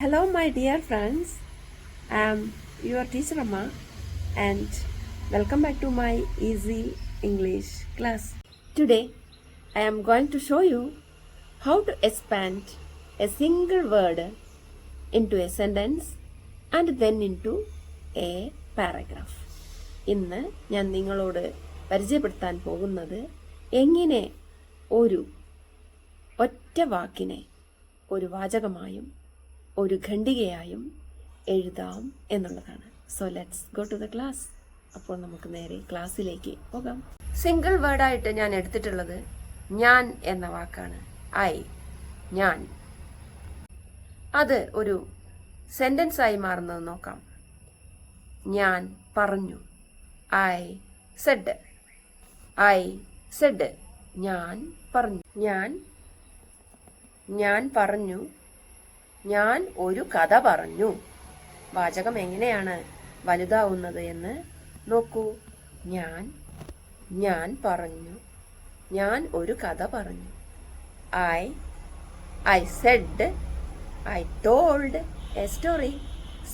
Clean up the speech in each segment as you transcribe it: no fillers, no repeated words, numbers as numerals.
Hello, my dear friends. I am your teacher Amma, and welcome back to my easy English class. Today, I am going to show you how to expand a single word into a sentence and then into a paragraph. ഇന്ന് ഞാൻ നിങ്ങളോട് പരിചയപ്പെടുത്താൻ പോകുന്നത് എങ്ങനെ ഒരു ഒറ്റ വാക്കിനെ ഒരു വാചകമായും ഒരു ഖണ്ഡികയായും എഴുതാം എന്നുള്ളതാണ്. So let's go to the class. അപ്പോൾ നമുക്ക് നേരെ ക്ലാസ്സിലേക്ക് പോകാം. സിംഗിൾ വേർഡായിട്ട് ഞാൻ എടുത്തിട്ടുള്ളത് ഞാൻ എന്ന വാക്കാണ്. ഐ, ഞാൻ. അത് ഒരു സെന്റൻസ് ആയി മാറുന്നത് നോക്കാം. ഞാൻ പറഞ്ഞു. I said. I said. ഞാൻ പറഞ്ഞു. ഞാൻ പറഞ്ഞു. ഞാൻ ഒരു കഥ പറഞ്ഞു. വാചകം എങ്ങനെയാണ് വലുതാവുന്നത് എന്ന് നോക്കൂ. ഞാൻ പറഞ്ഞു. ഞാൻ ഒരു കഥ പറഞ്ഞു. I said. I told a story.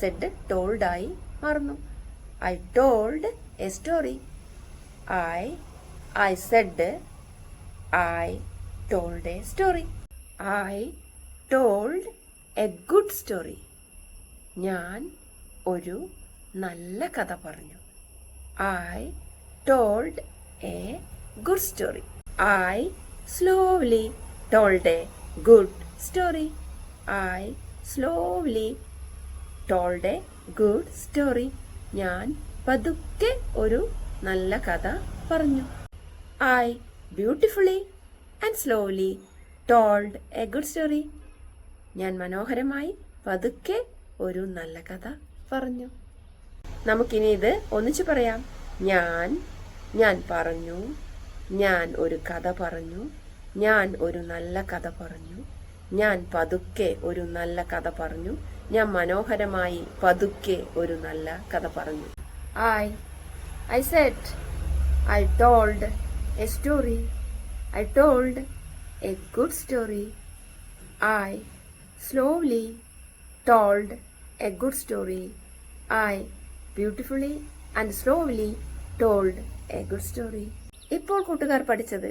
Said told ആയി മാറുന്നു. I told a story. I said. I told a story. I told a good story. ഞാൻ ഒരു നല്ല കഥ പറഞ്ഞു. I told a good story. I slowly told a good story. I slowly told a good story. ഞാൻ പതുക്കെ ഒരു നല്ല കഥ പറഞ്ഞു. I beautifully and slowly told a good story. ഞാൻ മനോഹരമായി പതുക്കെ ഒരു നല്ല കഥ പറഞ്ഞു. നമുക്കിനി ഇത് ഒന്നിച്ചു പറയാം. ഞാൻ പറഞ്ഞു. ഞാൻ ഒരു കഥ പറഞ്ഞു. ഞാൻ ഒരു നല്ല കഥ പറഞ്ഞു. ഞാൻ പതുക്കെ ഒരു നല്ല കഥ പറഞ്ഞു. ഞാൻ മനോഹരമായി പതുക്കെ ഒരു നല്ല കഥ പറഞ്ഞു. I said. I told a story. I told a good story. I slowly told a good story. I beautifully and slowly told a good story. ഇപ്പോൾ കൂട്ടുകാർ പഠിച്ചത്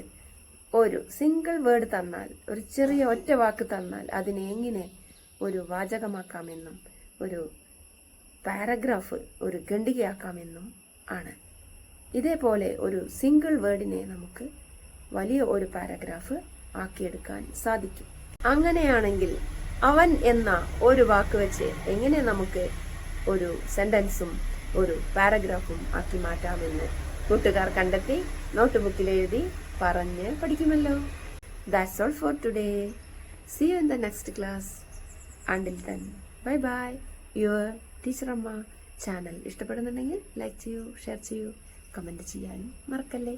ഒരു സിംഗിൾ വേർഡ് തന്നാൽ, ഒരു ചെറിയ ഒറ്റ വാക്ക് തന്നാൽ അതിനെ എങ്ങനെ ഒരു വാചകമാക്കാമെന്നും ഒരു പാരഗ്രാഫ് ഒരു ഖണ്ഡികയാക്കാമെന്നും ആണ്. ഇതേപോലെ ഒരു സിംഗിൾ വേർഡിനെ നമുക്ക് വലിയ ഒരു പാരഗ്രാഫ് ആക്കിയെടുക്കാൻ സാധിക്കും. അങ്ങനെയാണെങ്കിൽ അവൻ എന്ന ഒരു വാക്ക് വെച്ച് എങ്ങനെ നമുക്ക് ഒരു സെന്റൻസും ഒരു പാരഗ്രാഫും ആക്കി മാറ്റാമെന്ന് കൂട്ടുകാർ കണ്ടെത്തി നോട്ട് ബുക്കിൽ എഴുതി പറഞ്ഞ് പഠിക്കുമല്ലോ. That's all for today. See you in the next class. Until then, bye bye. Your teacher Amma. Channel ഇഷ്ടപ്പെടുന്നുണ്ടെങ്കിൽ ലൈക്ക് ചെയ്യൂ, ഷെയർ ചെയ്യൂ, കമന്റ് ചെയ്യാനും മറക്കല്ലേ.